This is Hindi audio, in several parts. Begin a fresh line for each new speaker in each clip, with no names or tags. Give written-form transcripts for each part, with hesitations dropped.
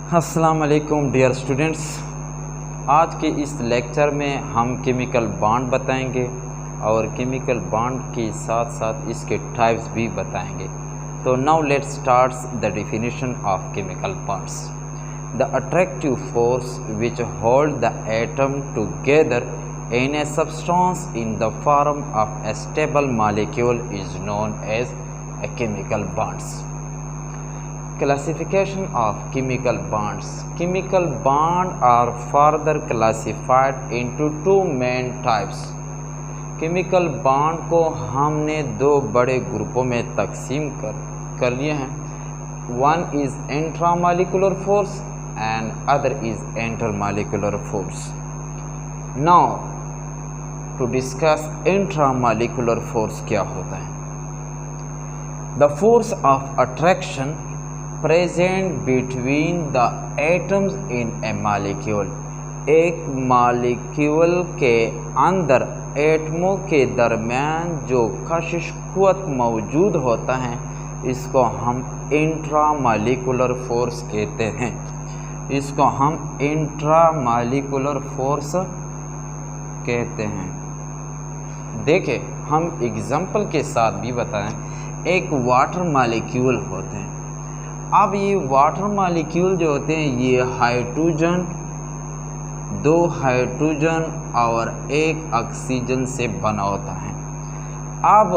अस्सलाम वालेकुम डियर स्टूडेंट्स। आज के इस लेक्चर में हम केमिकल बॉन्ड बताएंगे और केमिकल बॉन्ड के साथ साथ इसके टाइप्स भी बताएंगे। तो now let's start the definition of chemical bonds. The attractive force which hold the atom together in a substance in the form of a stable molecule is known as a chemical bonds. Classification of chemical bonds. Chemical bonds are further classified into two main types. Chemical bond को हमने दो बड़े ग्रुपों में तकसीम कर लिए हैं. One is intramolecular force and other is intermolecular force. Now to discuss intramolecular force क्या होता है. The force of attraction present between the atoms in a molecule. एक मॉलिक्यूल के अंदर एटमों के दरमियान जो कशिश क़ुव्वत मौजूद होता है इसको हम इंट्रामॉलिक्यूलर फोर्स कहते हैं. इसको हम इंट्रामॉलिक्यूलर फोर्स कहते हैं. देखें, हम एग्जाम्पल के साथ भी बताएं. एक वाटर मॉलिक्यूल होते हैं. अब ये वाटर मॉलिक्यूल जो होते हैं ये हाइड्रोजन, दो हाइड्रोजन और एक ऑक्सीजन से बना होता है. अब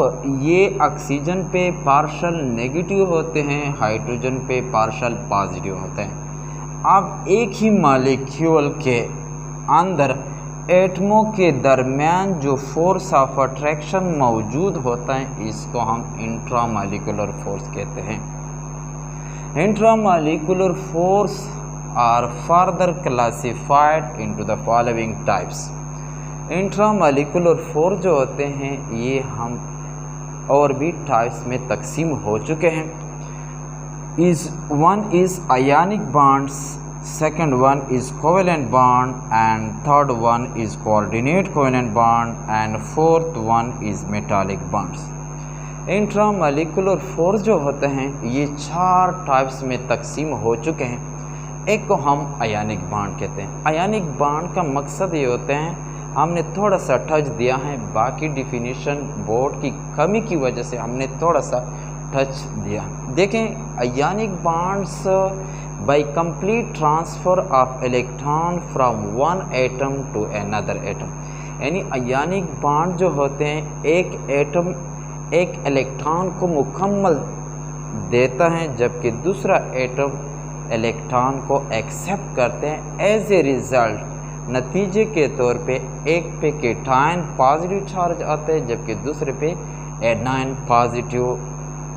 ये ऑक्सीजन पे पार्शल नेगेटिव होते हैं, हाइड्रोजन पे पार्शल पॉजिटिव होते हैं. अब एक ही मॉलिक्यूल के अंदर एटमों के दरमियान जो फोर्स ऑफ अट्रैक्शन मौजूद होता है इसको हम इंट्रामॉलिक्यूलर फोर्स कहते हैं. Intramolecular force are further classified into the following types. Intramolecular force जो होते हैं ये हम और भी टाइप्स में तकसीम हो चुके हैं. One is ionic bonds, second one is covalent bond, and third one is coordinate covalent bond, and fourth one is metallic bonds. Intramolecular force जो होते हैं ये चार टाइप्स में तकसीम हो चुके हैं. एक को हम आयनिक बॉन्ड कहते हैं. आयनिक बॉन्ड का मकसद ये होते हैं, हमने थोड़ा सा टच दिया है, बाकी डिफिनीशन बोर्ड की कमी की वजह से हमने थोड़ा सा टच दिया. देखें, ionic bonds by complete transfer of electron from one atom to another atom. यानी आयनिक बॉन्ड जो होते हैं एक एटम एक इलेक्ट्रॉन को मुकम्मल देता है जबकि दूसरा एटम इलेक्ट्रॉन को एक्सेप्ट करते हैं. एज ए रिज़ल्ट नतीजे के तौर पे एक पे केटायन पॉजिटिव चार्ज आते हैं जबकि दूसरे पे एनायन पॉजिटिव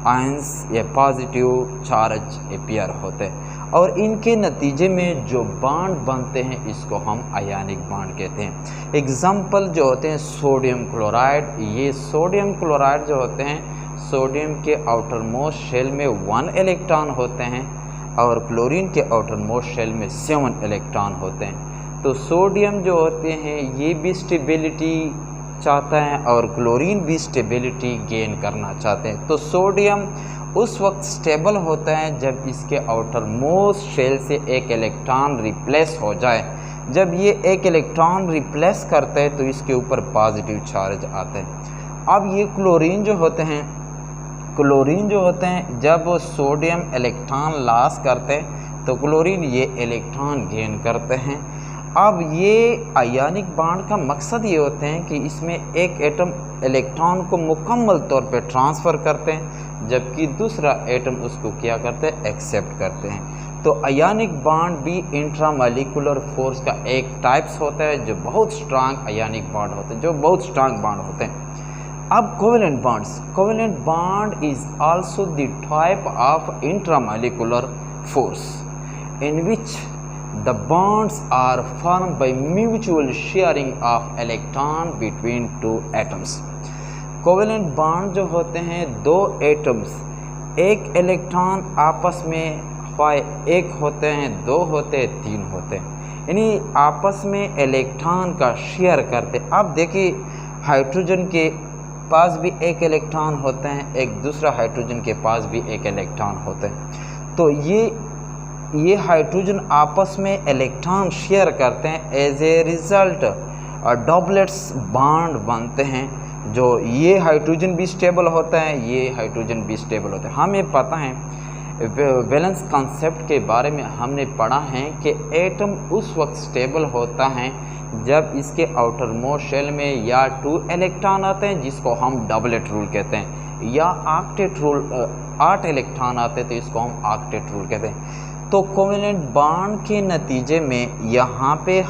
आयंस या पॉजिटिव चार्ज अपीयर होते हैं और इनके नतीजे में जो बॉन्ड बनते हैं इसको हम आयनिक बॉन्ड कहते हैं. एग्जाम्पल जो होते हैं सोडियम क्लोराइड. ये सोडियम क्लोराइड जो होते हैं सोडियम के आउटर मोस्ट शेल में 1 इलेक्ट्रॉन होते हैं और क्लोरीन के आउटर मोस्ट शेल में 7 इलेक्ट्रॉन होते हैं. तो सोडियम जो होते हैं ये भी स्टेबिलिटी चाहता है और क्लोरीन भी स्टेबिलिटी गेन करना चाहते हैं. तो सोडियम उस वक्त स्टेबल होता है जब इसके आउटर मोस्ट शेल से एक इलेक्ट्रॉन रिप्लेस हो जाए. जब ये एक इलेक्ट्रॉन रिप्लेस करता है तो इसके ऊपर पॉजिटिव चार्ज आता है. अब ये क्लोरीन जो होते हैं जब सोडियम इलेक्ट्रॉन लॉस करते हैं तो क्लोरीन ये इलेक्ट्रॉन गेन करते हैं. अब ये आयनिक बॉन्ड का मकसद ये होते हैं कि इसमें एक एटम इलेक्ट्रॉन को मुकम्मल तौर पे ट्रांसफ़र करते हैं जबकि दूसरा एटम उसको क्या करते हैं, एक्सेप्ट करते हैं. तो आयनिक बॉन्ड भी इंट्रामॉलिक्यूलर फोर्स का एक टाइप्स होता है जो बहुत स्ट्रांग आयनिक बॉन्ड होते हैं, जो बहुत स्ट्रांग बॉन्ड होते हैं. अब covalent bonds. Covalent bond is also the type of intramolecular force in which the bonds are formed by mutual sharing of electron between two atoms. Covalent bond जो होते हैं दो एटम्स एक इलेक्ट्रॉन आपस में एक होते हैं, दो होते हैं, तीन होते हैं, यानी आपस में इलेक्ट्रॉन का शेयर करते. अब देखिए हाइड्रोजन के पास भी एक इलेक्ट्रॉन होते हैं, एक दूसरा हाइड्रोजन के पास भी एक इलेक्ट्रॉन होते हैं. तो ये ये हाइड्रोजन आपस में इलेक्ट्रॉन शेयर करते हैं, एज ए रिज़ल्ट डॉबलेट्स बॉन्ड बनते हैं। जो ये हाइड्रोजन भी स्टेबल होता है, ये हाइड्रोजन भी स्टेबल होता है। हमें पता है वैलेंस कॉन्सेप्ट के बारे में हमने पढ़ा है कि एटम उस वक्त स्टेबल होता है जब इसके आउटर मोस्ट शेल में या 2 इलेक्ट्रॉन आते हैं जिसको हम डबलेट रूल कहते हैं, या ऑक्टेट रूल 8 इलेक्ट्रॉन आते हैं तो इसको हम ऑक्टेट रूल कहते हैं। तो कोवेलेंट बॉन्ड के नतीजे में यहाँ पे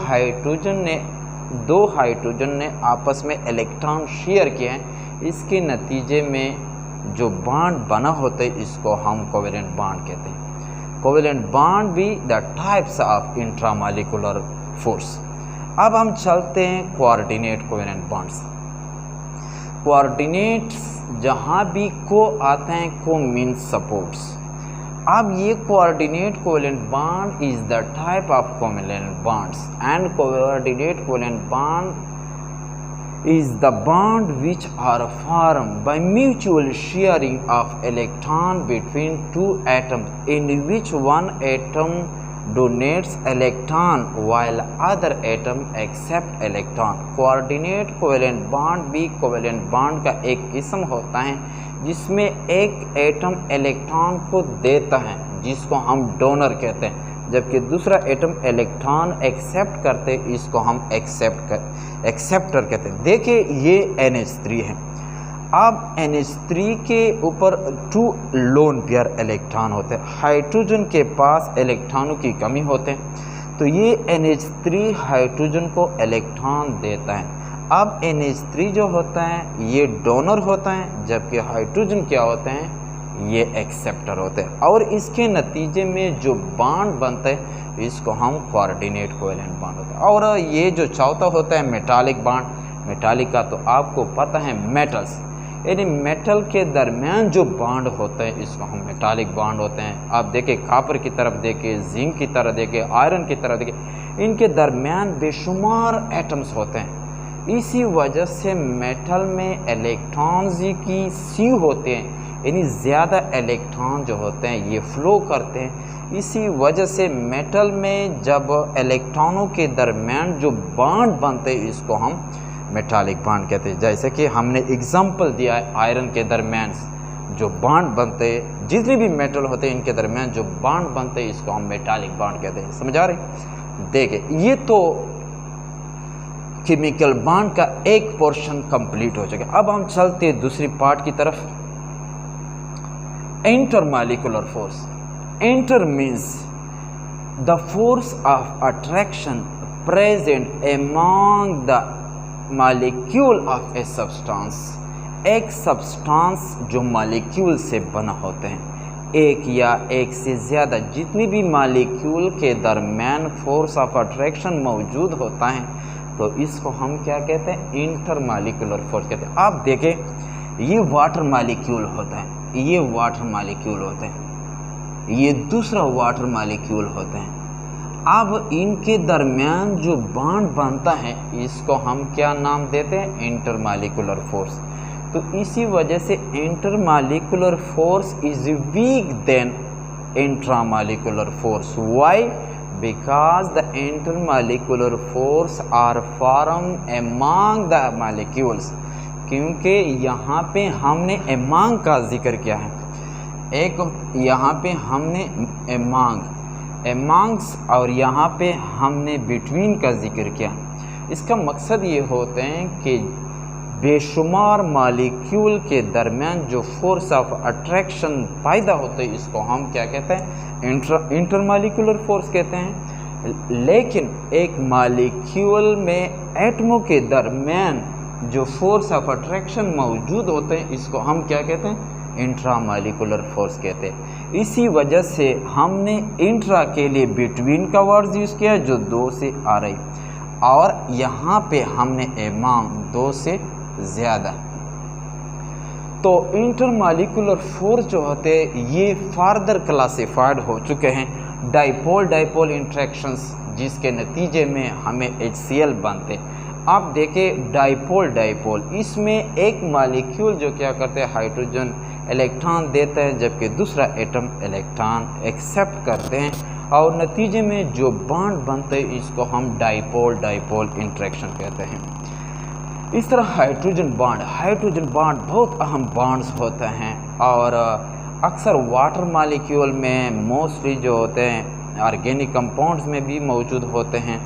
दो हाइड्रोजन ने आपस में इलेक्ट्रॉन शेयर किए हैं, इसके नतीजे में जो बॉन्ड बना होता है इसको हम कोवेलेंट बॉन्ड कहते हैं। कोवेलेंट बॉन्ड भी the types of intramolecular force. अब हम चलते हैं कोऑर्डिनेट कोवेलेंट बॉन्ड्स। कोऑर्डिनेट्स जहाँ भी को आते हैं, को मीन्स सपोर्ट्स। अब ये coordinate covalent bond is the type of covalent bonds and coordinate covalent bond is the bond which are formed by mutual sharing of electron between two atoms in which one atom donates electron while other atom accept electron। coordinate covalent bond भी covalent bond का एक किस्म होता है जिसमें एक एटम इलेक्ट्रॉन को देता है जिसको हम डोनर कहते हैं, जबकि दूसरा एटम इलेक्ट्रॉन एक्सेप्ट करते इसको हम एक्सेप्टर कहते हैं। देखिए ये NH3 है। अब NH3 के ऊपर 2 लोन पेयर इलेक्ट्रॉन होते हैं, हाइड्रोजन के पास इलेक्ट्रॉनों की कमी होते हैं, तो ये NH3 हाइड्रोजन को इलेक्ट्रॉन देता है। अब NH3 जो होता है ये डोनर होता है, जबकि हाइड्रोजन क्या होते हैं, ये एक्सेप्टर होते हैं। और इसके नतीजे में जो बॉन्ड बनता है इसको हम कोऑर्डिनेट कोवेलेंट बॉन्ड होता है। और ये जो चौथा होता है मेटालिक बॉन्ड। मेटालिक का तो आपको पता है मेटल्स, यानी मेटल के दरमियान जो बॉन्ड होते हैं इसको हम मेटालिक बॉन्ड होते हैं। आप देखें कॉपर की तरफ देखें, जिंक की तरफ देखें, आयरन की तरफ देखें, इनके दरमियान बेशुमार एटम्स होते हैं। इसी वजह से मेटल में इलेक्ट्रॉन्स की सी होते हैं, यानी ज़्यादा इलेक्ट्रॉन जो होते हैं ये फ्लो करते हैं। इसी वजह से मेटल में जब इलेक्ट्रॉनों के दरमियान जो बॉन्ड बनते हैं इसको हम मेटालिक बॉन्ड कहते हैं। जैसे कि हमने एग्जांपल दिया है, आयरन के दरमियान जो बॉन्ड बनते हैं, जितने भी मेटल होते हैं इनके दरमियान जो बॉन्ड बनते हैं इसको हम मेटालिक बॉन्ड कहते हैं। समझ आ रही? देखिए ये तो केमिकल बॉन्ड का एक पोर्शन कंप्लीट हो चुका। अब हम चलते हैं दूसरी पार्ट की तरफ, intermolecular force. Inter means the force of attraction present among the molecule of a substance. एक सब्सटेंस जो मॉलिक्यूल से बना होते हैं, एक या एक से ज़्यादा जितनी भी मॉलिक्यूल के दरमियान फोर्स ऑफ अट्रैक्शन मौजूद होता है तो इसको हम क्या कहते हैं, इंटरमॉलिक्यूलर फोर्स कहते हैं। आप देखें ये वाटर मॉलिक्यूल होता है, ये वाटर मॉलिक्यूल होते हैं, ये दूसरा वाटर मॉलिक्यूल होते हैं। अब इनके दरमियान जो बॉन्ड बनता है इसको हम क्या नाम देते हैं, इंटरमॉलिक्यूलर फोर्स। तो इसी वजह से intermolecular force is weak than intramolecular force. Why? because the intermolecular force are formed among the molecules। क्योंकि यहाँ पे हमने among का जिक्र किया है, एक यहाँ पे हमने amongst और यहाँ पे हमने between का जिक्र किया। इसका मकसद ये होते हैं कि बेशुमार मॉलिक्यूल के दरमियान जो फोर्स ऑफ अट्रैक्शन पैदा होते हैं इसको हम क्या कहते हैं, इंटरमॉलिक्यूलर फोर्स कहते हैं। लेकिन एक मॉलिक्यूल में एटमों के दरमियान जो फोर्स ऑफ अट्रैक्शन मौजूद होते हैं इसको हम क्या कहते हैं, इंट्रामॉलिक्यूलर फोर्स कहते हैं। इसी वजह से हमने इंट्रा के लिए बिटवीन का वर्ड यूज़ किया जो 2 से आ रही, और यहाँ पे हमने एमांग 2 से ज़्यादा। तो इंटरमॉलिक्यूलर फोर्स जो होते हैं ये फार्दर क्लासिफाइड हो चुके हैं डाइपोल डाइपोल इंट्रैक्शंस, जिसके नतीजे में हमें HCl बनते। आप देखें डाइपोल डाइपोल, इसमें एक मॉलिक्यूल जो क्या करते हैं हाइड्रोजन इलेक्ट्रॉन देता है जबकि दूसरा एटम इलेक्ट्रॉन एक्सेप्ट करते हैं और नतीजे में जो बॉन्ड बनते हैं इसको हम डाइपोल डाइपोल इंटरेक्शन कहते हैं। इस तरह हाइड्रोजन बॉन्ड बहुत अहम बॉन्ड्स होते हैं और अक्सर वाटर मॉलिक्यूल में मोस्टली जो होते हैं ऑर्गेनिक कंपाउंड्स में भी मौजूद होते हैं।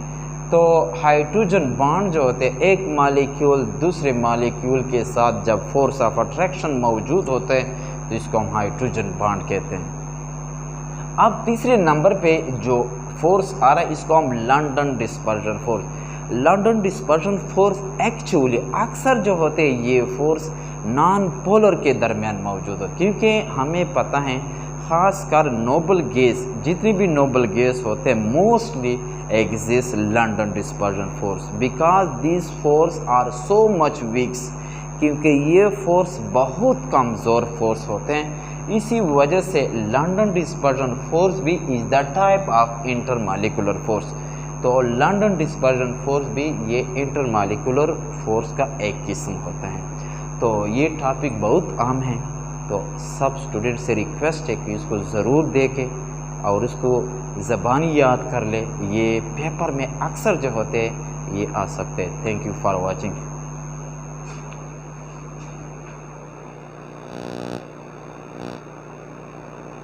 तो हाइड्रोजन बॉन्ड जो होते हैं एक मॉलिक्यूल दूसरे मॉलिक्यूल के साथ जब फोर्स ऑफ अट्रैक्शन मौजूद होते हैं तो इसको हम हाइड्रोजन बॉन्ड कहते हैं। अब तीसरे नंबर पे जो फोर्स आ रहा है इसको हम London dispersion force. London dispersion force actually अक्सर जो होते हैं ये फोर्स नॉन पोलर के दरमियान मौजूद होते, क्योंकि हमें पता है ख़ासकर नोबल गैस, जितनी भी नोबल गैस होते हैं mostly exist London dispersion force because this force are so much weaks, क्योंकि ये फोर्स बहुत कमज़ोर फोर्स होते हैं। इसी वजह से लंदन डिस्पर्जन फोर्स भी is the type of intermolecular force. तो लंदन डिस्पर्जन फोर्स भी ये इंटरमॉलिक्यूलर फोर्स का एक किस्म होता है। तो ये टॉपिक बहुत अहम है, तो सब स्टूडेंट से रिक्वेस्ट है कि इसको ज़रूर देखें और इसको ज़बानी याद कर ले। ये पेपर में अक्सर जो होते हैं ये आ सकते हैं। Thank you for watching.